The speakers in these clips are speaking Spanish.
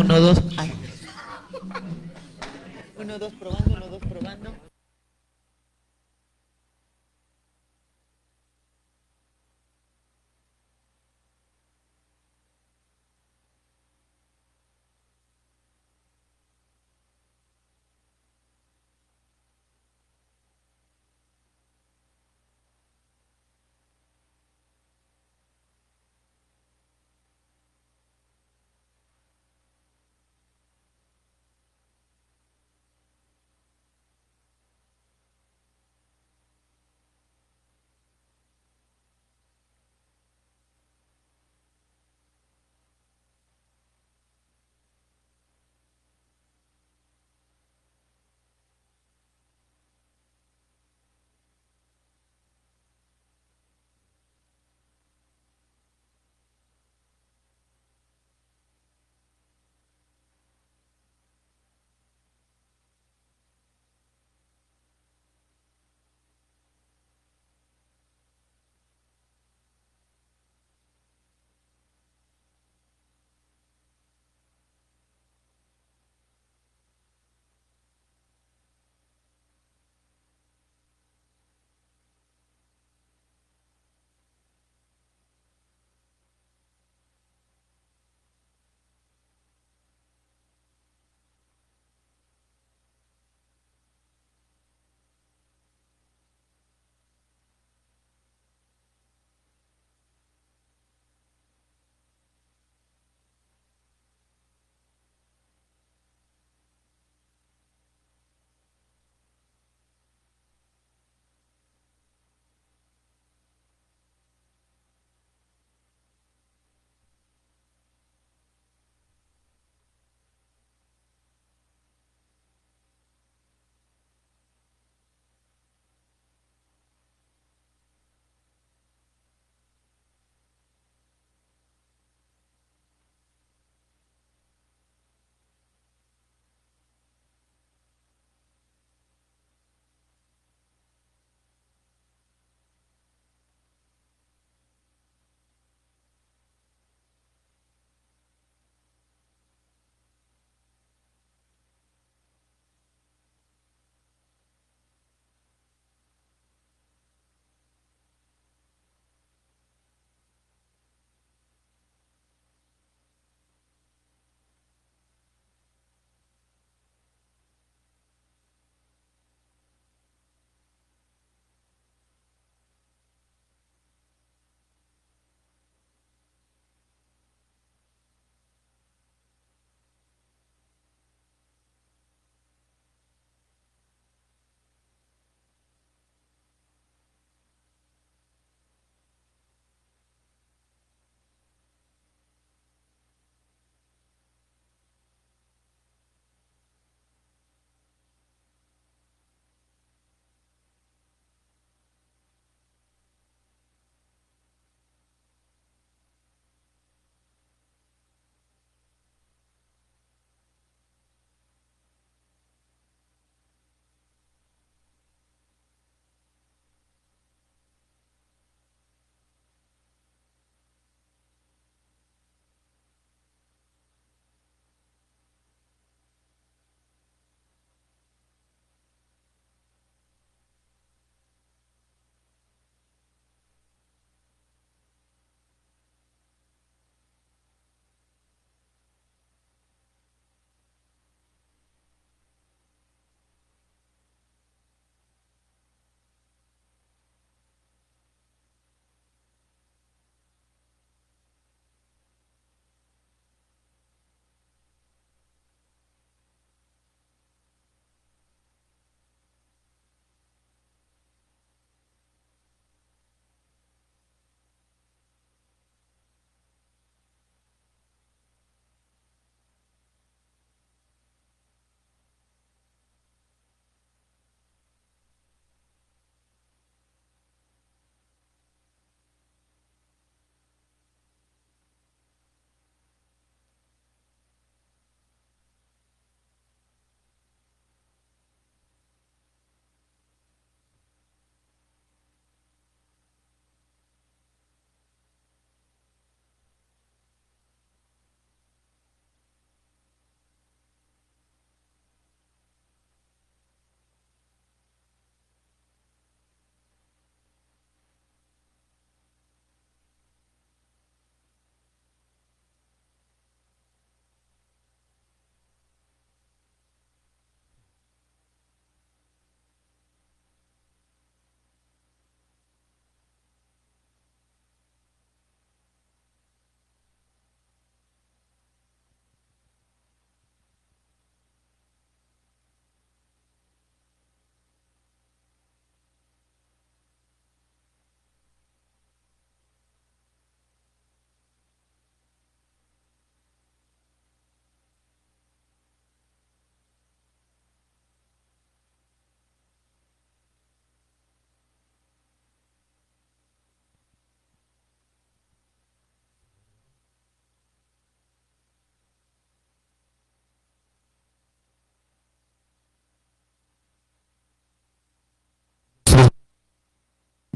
Uno, dos. Ay. Uno, dos, probando, uno, dos, probando.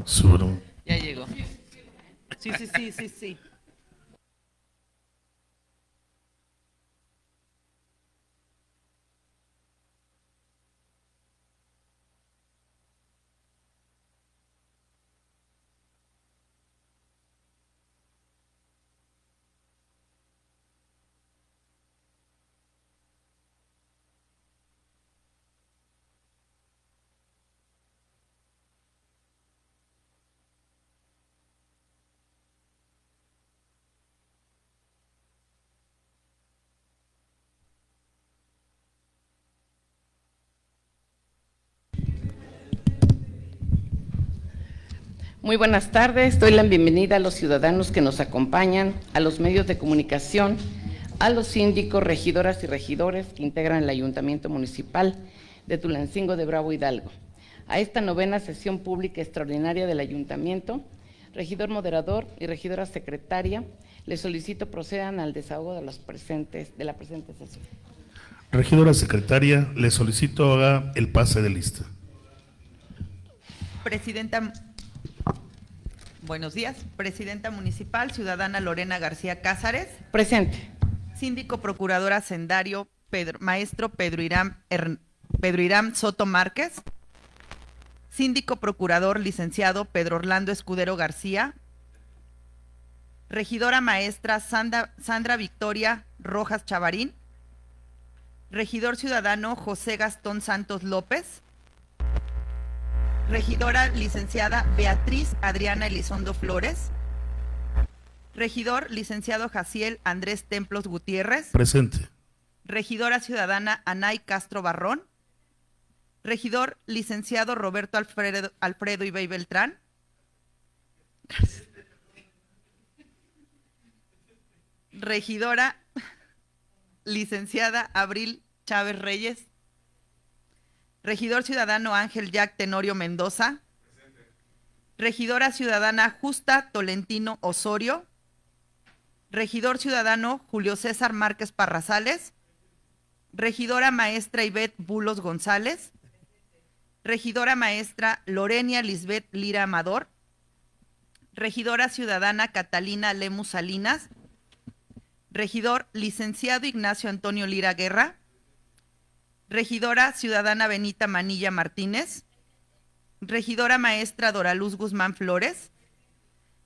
Subaru. Ya llegó. Sí. Muy buenas tardes, doy la bienvenida a los ciudadanos que nos acompañan, a los medios de comunicación, a los síndicos, regidoras y regidores que integran el Ayuntamiento Municipal de Tulancingo de Bravo Hidalgo, a esta novena sesión pública extraordinaria del Ayuntamiento. Regidor moderador y regidora secretaria, les solicito procedan al desahogo de la presente sesión. Regidora secretaria, le solicito haga el pase de lista. Presidenta, buenos días. Presidenta municipal, ciudadana Lorena García Cázares. Presente. Síndico procurador hacendario, maestro Pedro Irán Soto Márquez. Síndico procurador licenciado Pedro Orlando Escudero García. Regidora maestra Sandra Victoria Rojas Chavarín. Regidor ciudadano José Gastón Santos López. Regidora licenciada Beatriz Adriana Elizondo Flores. Regidor licenciado Jaciel Andrés Templos Gutiérrez. Presente. Regidora ciudadana Anay Castro Barrón. Regidor licenciado Roberto Alfredo Ibey Beltrán. Regidora licenciada Abril Chávez Reyes. Regidor ciudadano Ángel Jack Tenorio Mendoza. Regidora ciudadana Justa Tolentino Osorio. Regidor ciudadano Julio César Márquez Parrazales. Regidora maestra Ivette Bulos González. Regidora maestra Lorenia Lisbeth Lira Amador. Regidora ciudadana Catalina Lemus Salinas. Regidor licenciado Ignacio Antonio Lira Guerra. Regidora ciudadana Benita Manilla Martínez. Regidora maestra Doraluz Guzmán Flores.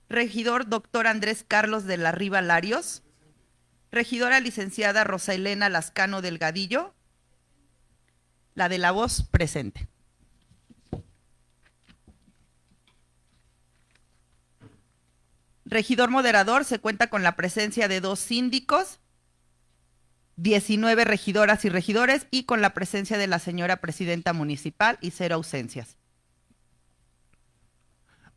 Regidor doctor Andrés Carlos de la Riva Larios. Regidora licenciada Rosa Elena Lascano Delgadillo. La de la voz presente. Regidor moderador, se cuenta con la presencia de 2 síndicos, 19 regidoras y regidores y con la presencia de la señora presidenta municipal y 0 ausencias.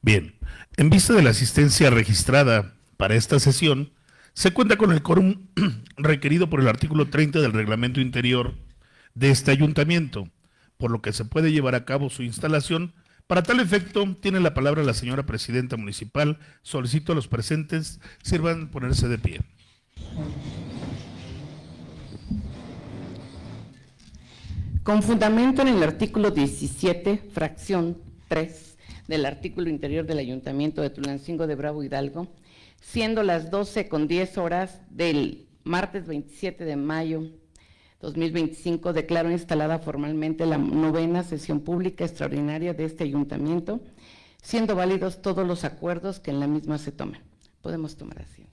Bien, en vista de la asistencia registrada para esta sesión, se cuenta con el quórum requerido por el artículo 30 del reglamento interior de este ayuntamiento, por lo que se puede llevar a cabo su instalación. Para tal efecto, tiene la palabra la señora presidenta municipal. Solicito a los presentes sirvan ponerse de pie. Con fundamento en el artículo 17, fracción 3 del artículo interior del Ayuntamiento de Tulancingo de Bravo Hidalgo, siendo las 12:10 del martes 27 de mayo 2025, declaro instalada formalmente la novena sesión pública extraordinaria de este ayuntamiento, siendo válidos todos los acuerdos que en la misma se tomen. Podemos tomar asiento.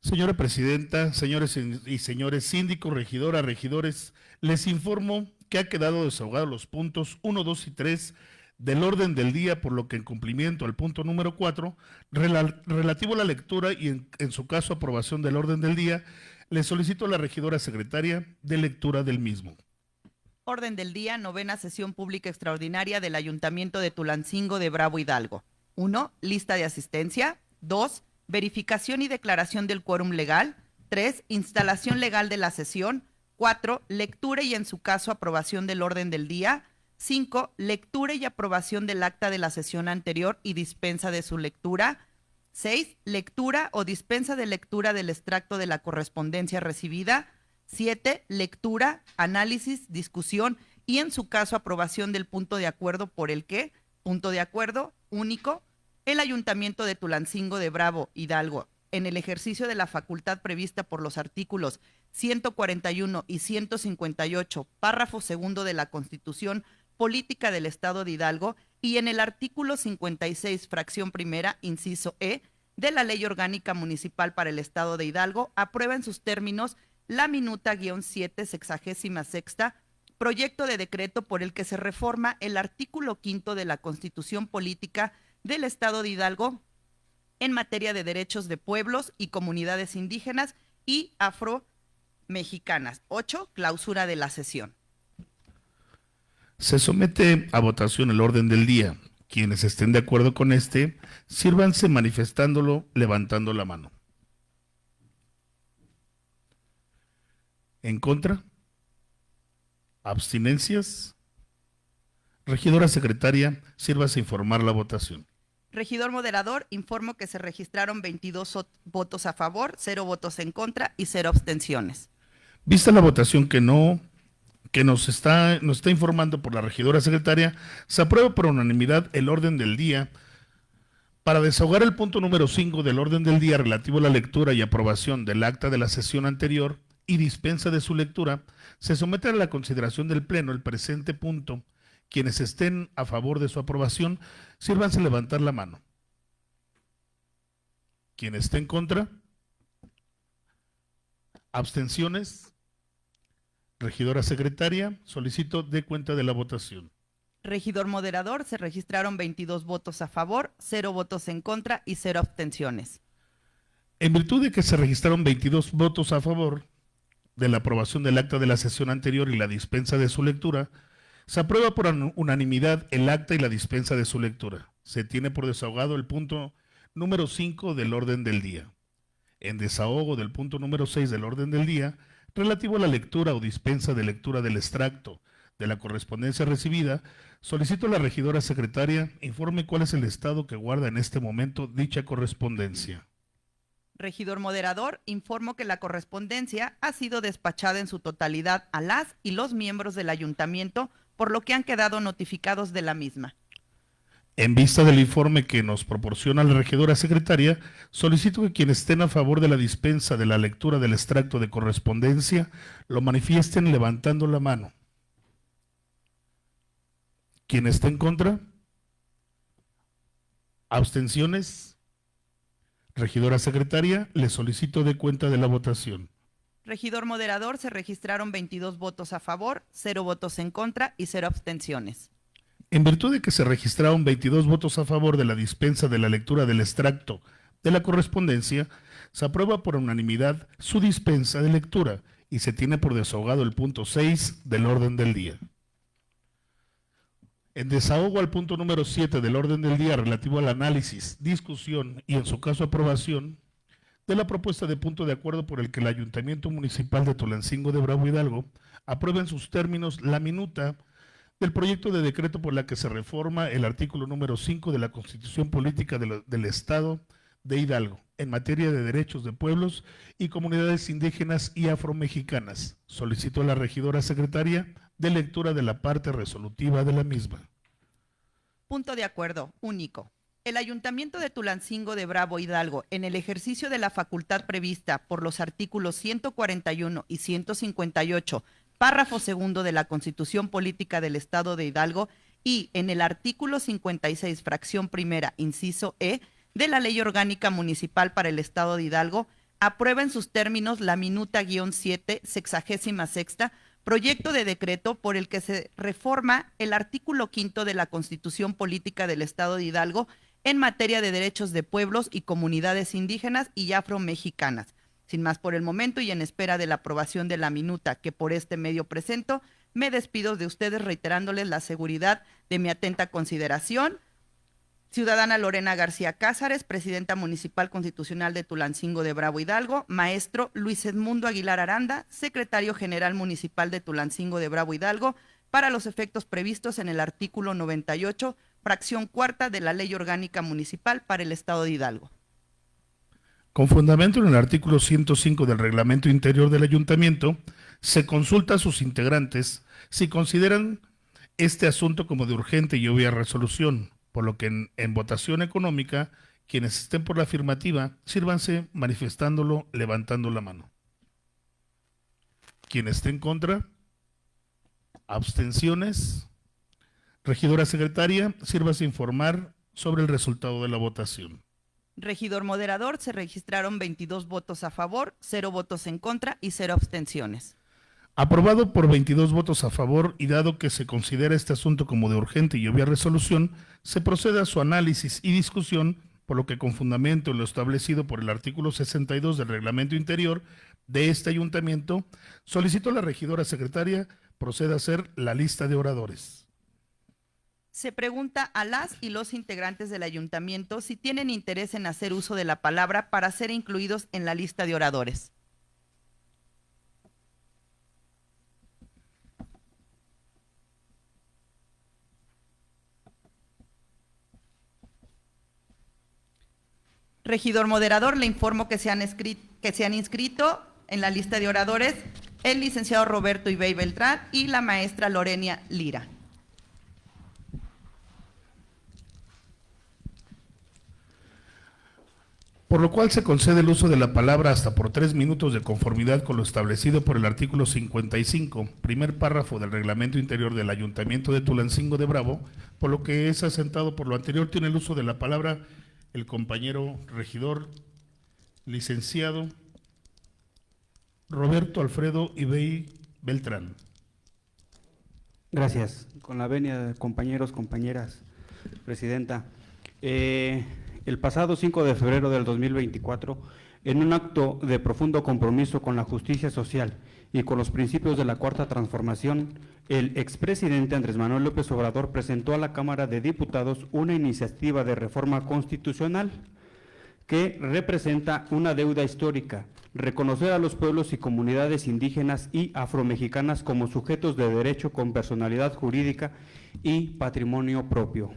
Señora presidenta, señores y señores síndicos, regidora, regidores, les informo que ha quedado desahogados los puntos 1, 2 y 3 del orden del día, por lo que en cumplimiento al punto número 4, relativo a la lectura y en su caso aprobación del orden del día, le solicito a la regidora secretaria de lectura del mismo. Orden del día, novena sesión pública extraordinaria del Ayuntamiento de Tulancingo de Bravo Hidalgo. 1. Lista de asistencia. 2. Verificación y declaración del quórum legal. 3. Instalación legal de la sesión. 4. Lectura y en su caso aprobación del orden del día. 5. Lectura y aprobación del acta de la sesión anterior y dispensa de su lectura. 6. Lectura o dispensa de lectura del extracto de la correspondencia recibida. 7. Lectura, análisis, discusión y en su caso aprobación del punto de acuerdo por el que, punto de acuerdo único, el Ayuntamiento de Tulancingo de Bravo, Hidalgo, en el ejercicio de la facultad prevista por los artículos 141 y 158, párrafo segundo de la Constitución Política del Estado de Hidalgo y en el artículo 56, fracción primera, inciso E, de la Ley Orgánica Municipal para el Estado de Hidalgo, aprueba en sus términos la minuta-7, 66ª, proyecto de decreto por el que se reforma el artículo 5 de la Constitución Política del Estado de Hidalgo en materia de derechos de pueblos y comunidades indígenas y afromexicanas. 8. Clausura de la sesión. Se somete a votación el orden del día. Quienes estén de acuerdo con este, sírvanse manifestándolo levantando la mano. ¿En contra? ¿Abstinencias? Regidora secretaria, sírvase informar la votación. Regidor moderador, informo que se registraron 22 votos a favor, 0 votos en contra y 0 abstenciones. Vista la votación que nos está informando por la regidora secretaria, se aprueba por unanimidad el orden del día. Para desahogar el punto número 5 del orden del día relativo a la lectura y aprobación del acta de la sesión anterior y dispensa de su lectura, se somete a la consideración del Pleno el presente punto. Quienes estén a favor de su aprobación, sírvanse levantar la mano. Quien esté en contra, abstenciones. Regidora secretaria, solicito dé cuenta de la votación. Regidor moderador, se registraron 22 votos a favor, 0 votos en contra y 0 abstenciones. En virtud de que se registraron 22 votos a favor de la aprobación del acta de la sesión anterior y la dispensa de su lectura, se aprueba por unanimidad el acta y la dispensa de su lectura. Se tiene por desahogado el punto número 5 del orden del día. En desahogo del punto número 6 del orden del día, relativo a la lectura o dispensa de lectura del extracto de la correspondencia recibida, solicito a la regidora secretaria informe cuál es el estado que guarda en este momento dicha correspondencia. Regidor moderador, informo que la correspondencia ha sido despachada en su totalidad a las y los miembros del ayuntamiento, por lo que han quedado notificados de la misma. En vista del informe que nos proporciona la regidora secretaria, solicito que quienes estén a favor de la dispensa de la lectura del extracto de correspondencia lo manifiesten levantando la mano. ¿Quién está en contra? ¿Abstenciones? Regidora secretaria, le solicito dé cuenta de la votación. Regidor moderador, se registraron 22 votos a favor, 0 votos en contra y 0 abstenciones. En virtud de que se registraron 22 votos a favor de la dispensa de la lectura del extracto de la correspondencia, se aprueba por unanimidad su dispensa de lectura y se tiene por desahogado el punto 6 del orden del día. En desahogo al punto número 7 del orden del día relativo al análisis, discusión y en su caso aprobación de la propuesta de punto de acuerdo por el que el Ayuntamiento Municipal de Tulancingo de Bravo Hidalgo aprueba en sus términos la minuta del proyecto de decreto por la que se reforma el artículo número 5 de la Constitución Política del Estado de Hidalgo en materia de derechos de pueblos y comunidades indígenas y afromexicanas. Solicito a la regidora secretaria de lectura de la parte resolutiva de la misma. Punto de acuerdo único. El Ayuntamiento de Tulancingo de Bravo Hidalgo, en el ejercicio de la facultad prevista por los artículos 141 y 158, párrafo segundo de la Constitución Política del Estado de Hidalgo y en el artículo 56, fracción primera, inciso E, de la Ley Orgánica Municipal para el Estado de Hidalgo, aprueba en sus términos la minuta-7, 66ª, proyecto de decreto por el que se reforma el artículo 5 de la Constitución Política del Estado de Hidalgo en materia de derechos de pueblos y comunidades indígenas y afromexicanas. Sin más por el momento y en espera de la aprobación de la minuta que por este medio presento, me despido de ustedes reiterándoles la seguridad de mi atenta consideración. Ciudadana Lorena García Cázares, Presidenta Municipal Constitucional de Tulancingo de Bravo Hidalgo. Maestro Luis Edmundo Aguilar Aranda, Secretario General Municipal de Tulancingo de Bravo Hidalgo, para los efectos previstos en el artículo 98, fracción cuarta de la Ley Orgánica Municipal para el Estado de Hidalgo. Con fundamento en el artículo 105 del Reglamento Interior del Ayuntamiento, se consulta a sus integrantes si consideran este asunto como de urgente y obvia resolución, por lo que en votación económica, quienes estén por la afirmativa, sírvanse manifestándolo levantando la mano. Quien esté en contra, abstenciones. Regidora secretaria, sírvase informar sobre el resultado de la votación. Regidor moderador, se registraron 22 votos a favor, 0 votos en contra y 0 abstenciones. Aprobado por 22 votos a favor y dado que se considera este asunto como de urgente y obvia resolución, se procede a su análisis y discusión, por lo que con fundamento en lo establecido por el artículo 62 del Reglamento Interior de este ayuntamiento, solicito a la regidora secretaria proceda a hacer la lista de oradores. Se pregunta a las y los integrantes del ayuntamiento si tienen interés en hacer uso de la palabra para ser incluidos en la lista de oradores. Regidor moderador, le informo que se han inscrito en la lista de oradores el licenciado Roberto Ibey Beltrán y la maestra Lorenia Lira. Por lo cual se concede el uso de la palabra hasta por 3 minutos de conformidad con lo establecido por el artículo 55, primer párrafo del Reglamento Interior del Ayuntamiento de Tulancingo de Bravo, por lo que es asentado por lo anterior, tiene el uso de la palabra el compañero regidor, licenciado Roberto Alfredo Ibey Beltrán. Gracias. Con la venia de compañeros, compañeras, presidenta. El pasado 5 de febrero del 2024, en un acto de profundo compromiso con la justicia social y con los principios de la Cuarta Transformación, el expresidente Andrés Manuel López Obrador presentó a la Cámara de Diputados una iniciativa de reforma constitucional que representa una deuda histórica, reconocer a los pueblos y comunidades indígenas y afromexicanas como sujetos de derecho con personalidad jurídica y patrimonio propio.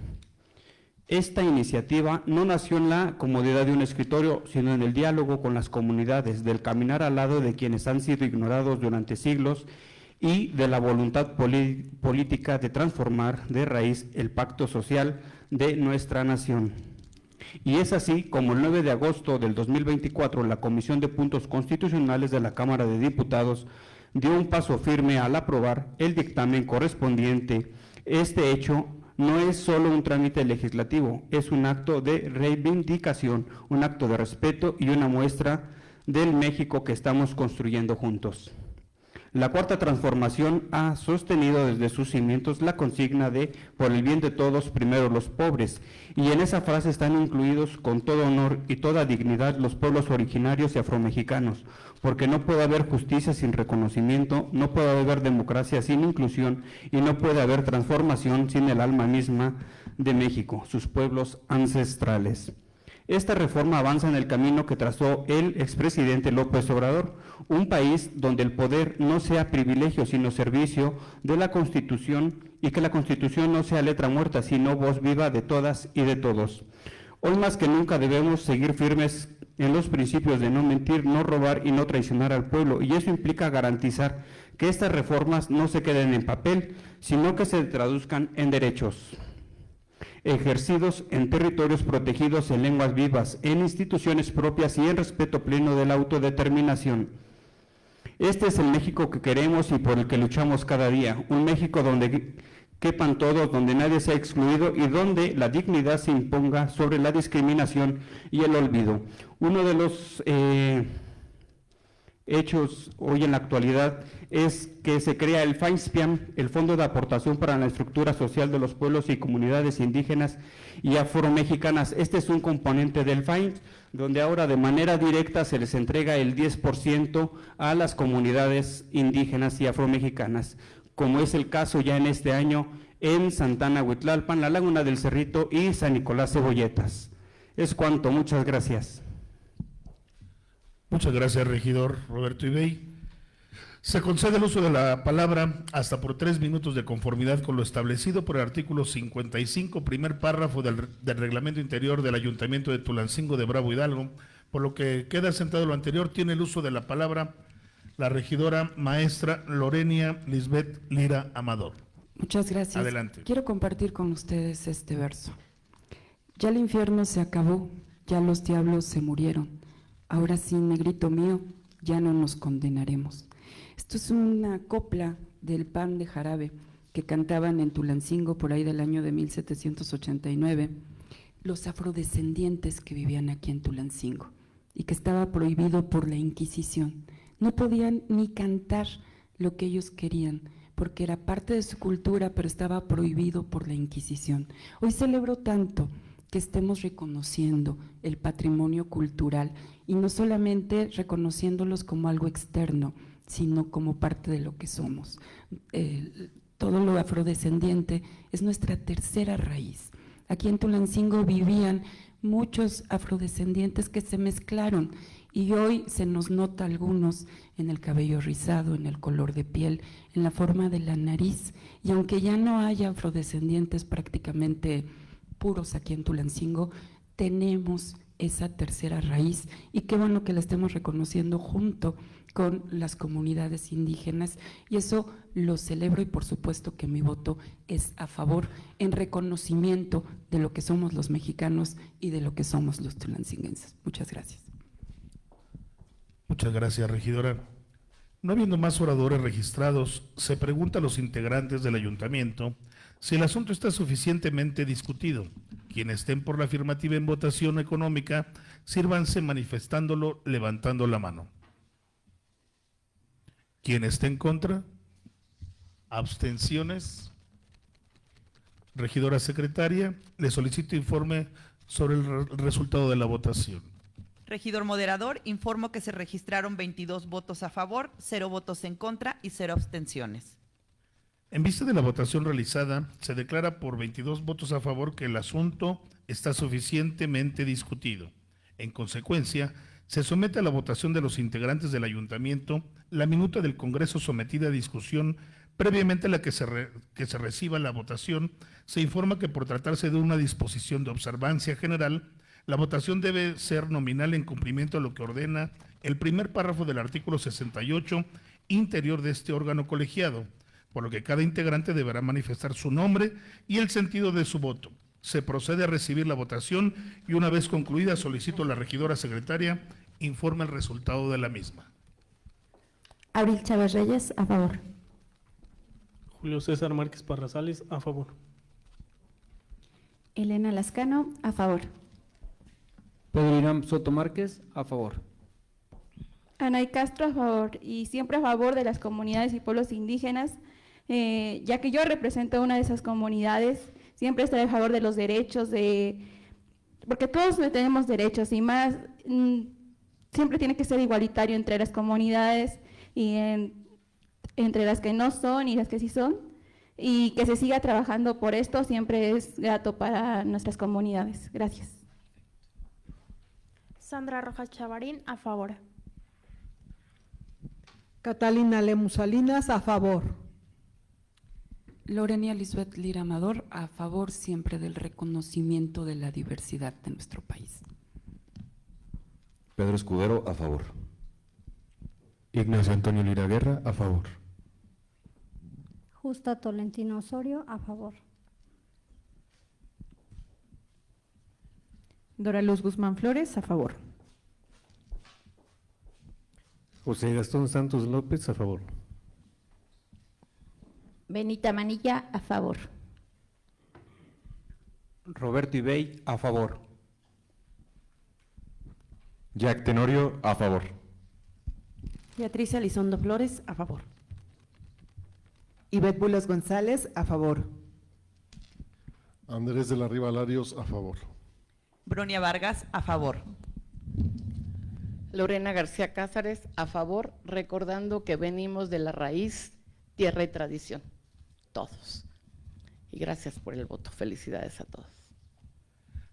Esta iniciativa no nació en la comodidad de un escritorio, sino en el diálogo con las comunidades, del caminar al lado de quienes han sido ignorados durante siglos y de la voluntad política de transformar de raíz el pacto social de nuestra nación. Y es así como el 9 de agosto del 2024 la Comisión de Puntos Constitucionales de la Cámara de Diputados dio un paso firme al aprobar el dictamen correspondiente. Este hecho no es solo un trámite legislativo, es un acto de reivindicación, un acto de respeto y una muestra del México que estamos construyendo juntos. La Cuarta Transformación ha sostenido desde sus cimientos la consigna de por el bien de todos, primero los pobres, y en esa frase están incluidos con todo honor y toda dignidad los pueblos originarios y afromexicanos, porque no puede haber justicia sin reconocimiento, no puede haber democracia sin inclusión y no puede haber transformación sin el alma misma de México, sus pueblos ancestrales. Esta reforma avanza en el camino que trazó el expresidente López Obrador, un país donde el poder no sea privilegio sino servicio de la Constitución y que la Constitución no sea letra muerta sino voz viva de todas y de todos. Hoy más que nunca debemos seguir firmes en los principios de no mentir, no robar y no traicionar al pueblo, y eso implica garantizar que estas reformas no se queden en papel, sino que se traduzcan en derechos ejercidos en territorios protegidos, en lenguas vivas, en instituciones propias y en respeto pleno de la autodeterminación. Este es el México que queremos y por el que luchamos cada día, un México donde quepan todos, donde nadie sea excluido y donde la dignidad se imponga sobre la discriminación y el olvido. Uno de los hechos hoy en la actualidad es que se crea el FAISPIAM, el Fondo de Aportación para la Estructura Social de los Pueblos y Comunidades Indígenas y Afromexicanas. Este es un componente del FAIN, donde ahora de manera directa se les entrega el 10% a las comunidades indígenas y afromexicanas, como es el caso ya en este año en Santana Huitlalpan, La Laguna del Cerrito y San Nicolás Cebolletas. Es cuanto, muchas gracias. Muchas gracias, regidor Roberto Ibey. Se concede el uso de la palabra hasta por 3 minutos de conformidad con lo establecido por el artículo 55, primer párrafo del Reglamento Interior del Ayuntamiento de Tulancingo de Bravo Hidalgo, Por lo que queda sentado lo anterior, tiene el uso de la palabra la regidora maestra Lorena Lisbeth Lira Amador. Muchas gracias. Adelante. Quiero compartir con ustedes este verso. Ya el infierno se acabó, ya los diablos se murieron. Ahora sí, negrito mío, ya no nos condenaremos. Esto es una copla del Pan de Jarabe que cantaban en Tulancingo por ahí del año de 1789 los afrodescendientes que vivían aquí en Tulancingo y que estaba prohibido por la Inquisición. No podían ni cantar lo que ellos querían porque era parte de su cultura, pero estaba prohibido por la Inquisición. Hoy celebro tanto que estemos reconociendo el patrimonio cultural y no solamente reconociéndolos como algo externo, sino como parte de lo que somos. Todo lo afrodescendiente es nuestra tercera raíz. Aquí en Tulancingo vivían muchos afrodescendientes que se mezclaron y hoy se nos nota algunos en el cabello rizado, en el color de piel, en la forma de la nariz, y aunque ya no haya afrodescendientes prácticamente puros aquí en Tulancingo, tenemos esa tercera raíz y qué bueno que la estemos reconociendo junto con las comunidades indígenas y eso lo celebro y por supuesto que mi voto es a favor en reconocimiento de lo que somos los mexicanos y de lo que somos los tulancinguenses. Muchas gracias. Muchas gracias, regidora. No habiendo más oradores registrados, se pregunta a los integrantes del ayuntamiento si el asunto está suficientemente discutido. Quienes estén por la afirmativa en votación económica, sírvanse manifestándolo levantando la mano. Quien esté en contra, abstenciones. Regidora secretaria, le solicito informe sobre el resultado de la votación. Regidor moderador, informo que se registraron 22 votos a favor, 0 votos en contra y 0 abstenciones. En vista de la votación realizada, se declara por 22 votos a favor que el asunto está suficientemente discutido. En consecuencia, se somete a la votación de los integrantes del ayuntamiento la minuta del Congreso sometida a discusión. Previamente a la que se reciba la votación, se informa que por tratarse de una disposición de observancia general, la votación debe ser nominal en cumplimiento a lo que ordena el primer párrafo del artículo 68 interior de este órgano colegiado, por lo que cada integrante deberá manifestar su nombre y el sentido de su voto. Se procede a recibir la votación y una vez concluida solicito a la regidora secretaria informe el resultado de la misma. Abril Chávez Reyes, a favor. Julio César Márquez Parrazales, a favor. Elena Lascano, a favor. Pedro Irán Soto Márquez, a favor. Anay Castro, a favor, y siempre a favor de las comunidades y pueblos indígenas, ya que yo represento una de esas comunidades, siempre estoy a favor de los derechos, porque todos tenemos derechos y más, siempre tiene que ser igualitario entre las comunidades y entre las que no son y las que sí son, y que se siga trabajando por esto siempre es grato para nuestras comunidades. Gracias. Sandra Rojas Chavarín, a favor. Catalina Lemus Salinas, a favor. Lorena Lisbeth Lira Amador, a favor siempre del reconocimiento de la diversidad de nuestro país. Pedro Escudero, a favor. Ignacio Antonio Lira Guerra, a favor. Justa Tolentino Osorio, a favor. Dora Luz Guzmán Flores, a favor. José Gastón Santos López, a favor. Benita Manilla, a favor. Roberto Ibey, a favor. Jack Tenorio, a favor. Beatriz Elizondo Flores, a favor. Ivette Bulos González, a favor. Andrés de la Riva Larios, a favor. Bronia Vargas, a favor. Lorena García Cázares, a favor, recordando que venimos de la raíz, tierra y tradición, todos. Y gracias por el voto. Felicidades a todos.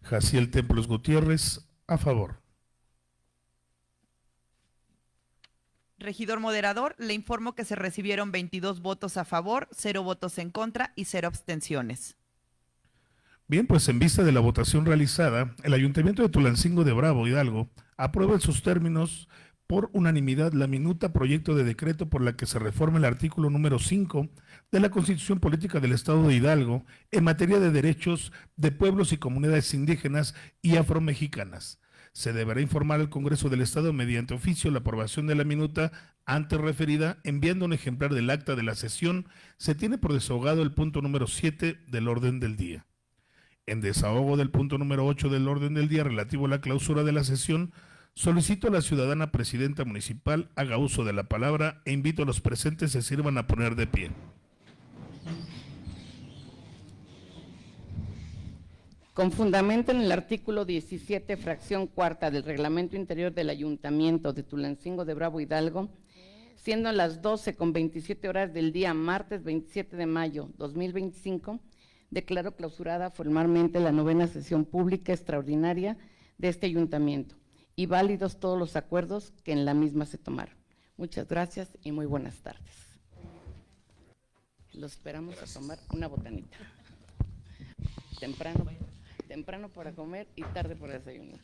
Jaciel Templos Gutiérrez, a favor. Regidor moderador, le informo que se recibieron 22 votos a favor, 0 votos en contra y 0 abstenciones. Bien, pues en vista de la votación realizada, el Ayuntamiento de Tulancingo de Bravo, Hidalgo, aprueba en sus términos por unanimidad la minuta proyecto de decreto por la que se reforma el artículo número 5 de la Constitución Política del Estado de Hidalgo en materia de derechos de pueblos y comunidades indígenas y afromexicanas. Se deberá informar al Congreso del Estado mediante oficio la aprobación de la minuta antes referida, enviando un ejemplar del acta de la sesión. Se tiene por desahogado el punto número 7 del orden del día. En desahogo del punto número 8 del orden del día relativo a la clausura de la sesión, solicito a la ciudadana presidenta municipal haga uso de la palabra e invito a los presentes se sirvan a poner de pie. Con fundamento en el artículo 17, fracción cuarta del Reglamento Interior del Ayuntamiento de Tulancingo de Bravo Hidalgo, siendo las 12:27 del día martes 27 de mayo 2025, declaro clausurada formalmente la 9ª sesión pública extraordinaria de este ayuntamiento y válidos todos los acuerdos que en la misma se tomaron. Muchas gracias y muy buenas tardes. Los esperamos a tomar una botanita. Temprano para comer y tarde para desayunar.